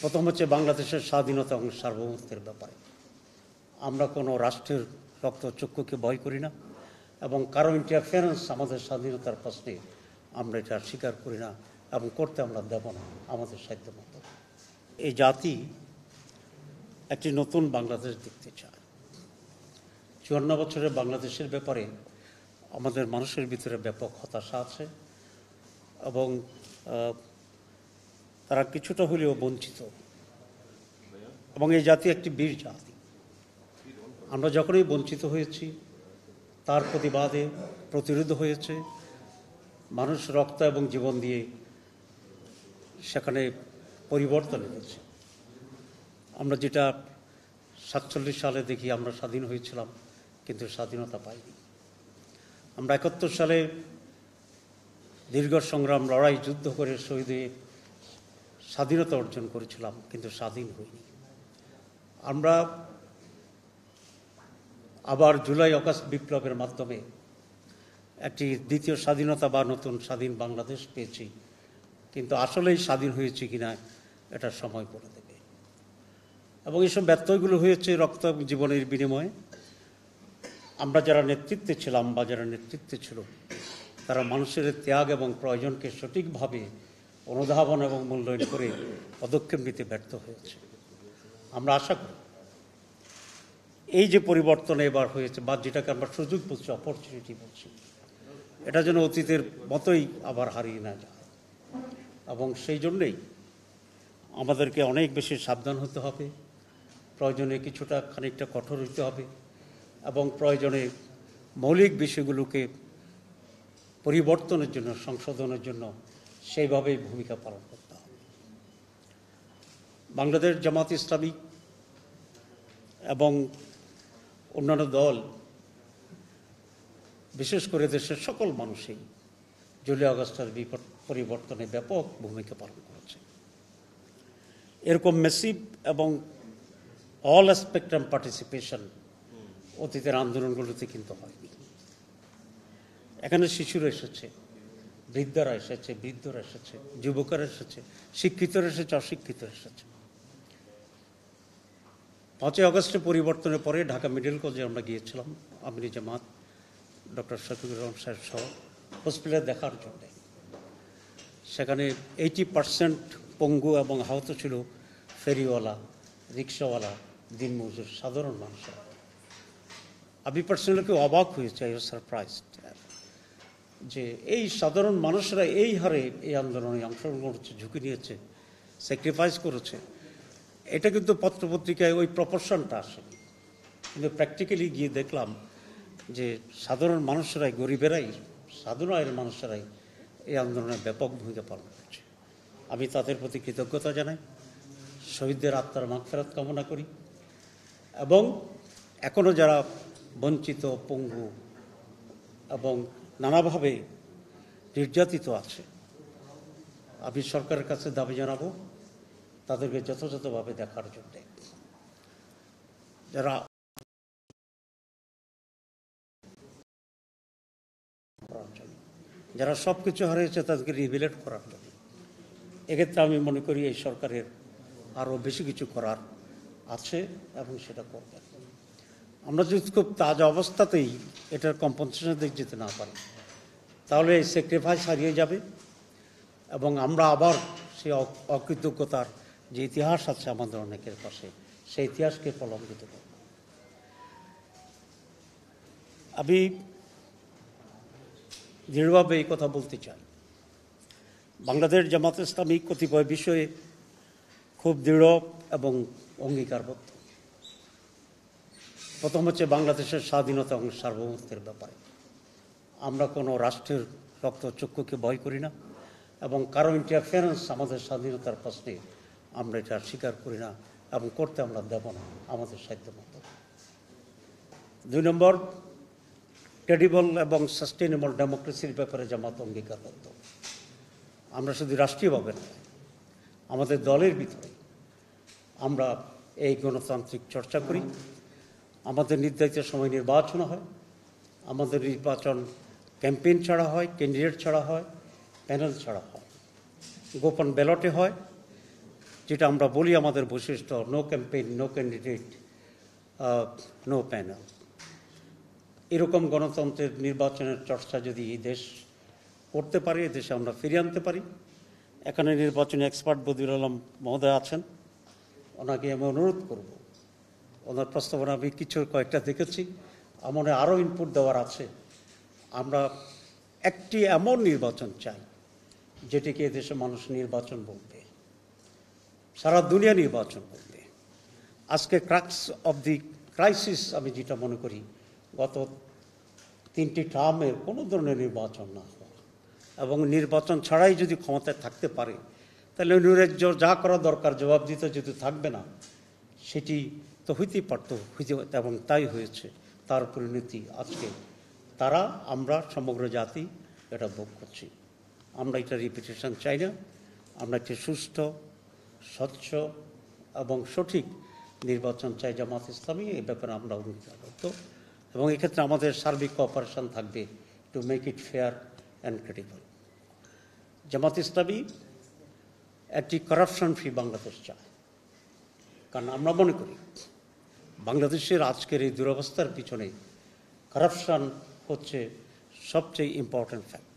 প্রথম হচ্ছে বাংলাদেশের স্বাধীনতা এবং সার্বভৌমত্বের ব্যাপারে। আমরা কোনো রাষ্ট্রের রক্তচক্ষুকে ভয় করি না এবং কারো ইন্টারফারেন্স আমাদের স্বাধীনতার প্রশ্নে আমরা এটা স্বীকার করি না এবং করতে আমরা দেব না আমাদের সাধ্য মতো। এই জাতি একটি নতুন বাংলাদেশ দেখতে চায়। 54 বছরের বাংলাদেশের ব্যাপারে আমাদের মানুষের ভিতরে ব্যাপক হতাশা আছে এবং তারা কিছুটা হলেও বঞ্চিত এবং এই জাতি একটি বীর জাতি। আমরা যখনই বঞ্চিত হয়েছি তার প্রতিবাদে প্রতিরোধ হয়েছে, মানুষ রক্ত এবং জীবন দিয়ে সেখানে পরিবর্তন এনেছে। আমরা যেটা 47 সালে দেখি আমরা স্বাধীন হয়েছিলাম কিন্তু স্বাধীনতা পাইনি। আমরা 71 সালে দীর্ঘ সংগ্রাম লড়াই যুদ্ধ করে শহীদ হয়ে স্বাধীনতা অর্জন করেছিলাম কিন্তু স্বাধীন হইনি। আমরা আবার জুলাই অগাস্ট বিপ্লবের মাধ্যমে একটি দ্বিতীয় স্বাধীনতা বা নতুন স্বাধীন বাংলাদেশ পেয়েছি, কিন্তু আসলেই স্বাধীন হয়েছে কিনা এটা সময় বলে দেবে। এবং এইসব ব্যত্যয়গুলো হয়েছে রক্ত এবং জীবনের বিনিময়ে। আমরা যারা নেতৃত্বে ছিলাম বা যারা নেতৃত্বে ছিল তারা মানুষের ত্যাগ এবং প্রয়োজনকে সঠিকভাবে অনুধাবন এবং মূল্যায়ন করে পদক্ষেপ নিতে ব্যর্থ হয়েছে। আমরা আশা করি এই যে পরিবর্তন এবার হয়েছে বা যেটাকে আমরা সুযোগ বলছি, অপরচুনিটি বলছি, এটা যেন অতীতের মতোই আবার হারিয়ে না যায়। এবং সেই জন্যেই আমাদেরকে অনেক বেশি সাবধান হতে হবে, প্রয়োজনে কিছুটা খানিকটা কঠোর হতে হবে এবং প্রয়োজনে মৌলিক বিষয়গুলোকে পরিবর্তনের জন্য, সংশোধনের জন্য সেইভাবেই ভূমিকা পালন করতে হবে। বাংলাদেশ জামাত ইসলামী এবং অন্যান্য দল, বিশেষ করে দেশের সকল মানুষই জুলাই আগস্টের পরিবর্তনে ব্যাপক ভূমিকা পালন করেছে। এরকম মেসিভ এবং অল স্পেকট্রাম পার্টিসিপেশন অতীতের আন্দোলনগুলোতে কিন্তু হয়নি। এখানে শিশুরা এসেছে, বৃদ্ধরা এসেছে, বৃদ্ধরা এসেছে, যুবকরা এসেছে, শিক্ষিতরা এসেছে, অশিক্ষিতরা এসেছে। 5 আগস্টের পরিবর্তনের পরে ঢাকা মেডিকেল কলেজে আমরা গিয়েছিলাম, আমির জামাত, ডক্টর শফিকুর রহমান সাহেব সহ, হসপিটালে দেখার জন্য। সেখানে 80% পঙ্গু এবং আহত ছিল ফেরিওয়ালা, রিক্সাওয়ালা, দিনমজুর, সাধারণ মানুষরা। আমি পার্সোনালি অবাক হয়েছে, আই ওয়াজ সারপ্রাইজড যে এই সাধারণ মানুষরা এই হারে এই আন্দোলনে অংশগ্রহণ করেছে, ঝুঁকি নিয়েছে, স্যাক্রিফাইস করেছে। এটা কিন্তু পত্রপত্রিকায় ওই প্রপোর্শনটা আসেনি, কিন্তু প্র্যাকটিক্যালি গিয়ে দেখলাম যে সাধারণ মানুষরাই, গরিবেরাই, সাধারণ আয়ের মানুষেরাই এই আন্দোলনে ব্যাপক ভূমিকা পালন করছে। আমি তাদের প্রতি কৃতজ্ঞতা জানাই, শহীদদের আত্মার মাগফিরাত কামনা করি এবং এখনও যারা বঞ্চিত, পঙ্গু এবং নানাভাবে নির্যাতিত আছে, আমি সরকারের কাছে দাবি জানাবো তাদেরকে যথাযথভাবে দেখার জন্যে। যারা সব কিছু হারিয়েছে তাদেরকে রিভিলেট করার জন্য। এক্ষেত্রে আমি মনে করি এই সরকারের আরও বেশি কিছু করার আছে এবং সেটা করবে। আমরা যদি খুব তাজা অবস্থাতেই এটার কম্পনসেশন দিকে যেতে না পারি তাহলে এই স্যাক্রিফাইস হারিয়ে যাবে এবং আমরা আবার সেই অকৃতজ্ঞতার যে ইতিহাস আছে আমাদের অনেকের পাশে, সেই ইতিহাসকে প্রলম্বিত করব। আমি দৃঢ়ভাবে এই কথা বলতে চাই, বাংলাদেশ জামাত ইসলামী কতিপয় বিষয়ে খুব দৃঢ় এবং অঙ্গীকারবদ্ধ। প্রথম হচ্ছে বাংলাদেশের স্বাধীনতা এবং সার্বভৌমত্বের ব্যাপারে। আমরা কোনো রাষ্ট্রের রক্তচক্ষুকে ভয় করি না এবং কারো ইন্টারফারেন্স আমাদের স্বাধীনতার প্রশ্নে আমরা এটা স্বীকার করি না এবং করতে আমরা দেব না আমাদের সাধ্য মতো। 2 নম্বর, ক্রেডিবল এবং সাস্টেনেবল ডেমোক্রেসির ব্যাপারে জামাত অঙ্গীকারবদ্ধ। আমরা শুধু রাষ্ট্রীয়ভাবে নয়, আমাদের দলের ভিতরে আমরা এই গণতান্ত্রিক চর্চা করি। আমাদের নির্ধারিত সময় নির্বাচন হয়, আমাদের নির্বাচন ক্যাম্পেইন ছাড়া হয়, ক্যান্ডিডেট ছাড়া হয়, প্যানেল ছাড়া হয়, গোপন ব্যালটে হয় যেটা আমরা বলি আমাদের বৈশিষ্ট্য, no campaign, no candidate, no panel. এরকম গণতন্ত্রের নির্বাচনের চর্চা যদি এই দেশ করতে পারে, এই দেশে আমরা ফিরিয়ে আনতে পারি। এখানে নির্বাচনী এক্সপার্ট বদিউল আলম মহোদয় আছেন, ওনাকে আমি অনুরোধ করব, ওনার প্রস্তাবনা আমি কয়েকটা দেখেছি, আমার আরও ইনপুট দেওয়ার আছে। আমরা একটি এমন নির্বাচন চাই যেটিকে এদেশে মানুষ নির্বাচন বলবে, সারা দুনিয়া নির্বাচন বলবে। আজকে ক্রাক্স অব দি ক্রাইসিস আমি যেটা মনে করি, গত 3টি টার্মের কোনো ধরনের নির্বাচন না হওয়া, এবং নির্বাচন ছাড়াই যদি ক্ষমতায় থাকতে পারে, তাহলে নৈরাজ্য যা করা দরকার জবাব দিতে যদি থাকবে না, সেটি তো হইতেই পারত, এবং তাই হয়েছে। তার পরিণতি আজকে তারা, আমরা সমগ্র জাতি এটা ভোগ করছি। আমরা এটা রিপিটেশন চাই না। আমরা একটি সুস্থ, স্বচ্ছ এবং সঠিক নির্বাচন চাই। জামাত ইসলামী এই ব্যাপারে আমরা অঙ্গীকারবদ্ধ, এবং এক্ষেত্রে আমাদের সার্বিক কোঅপারেশন থাকবে to make it fair and credible. Jamaat Islami একটি কারাপশন ফ্রি বাংলাদেশ চায়, কারণ আমরা মনে করি বাংলাদেশের আজকের এই দুরবস্থার পিছনে কারাপশন হচ্ছে সবচেয়ে ইম্পর্ট্যান্ট ফ্যাক্টর।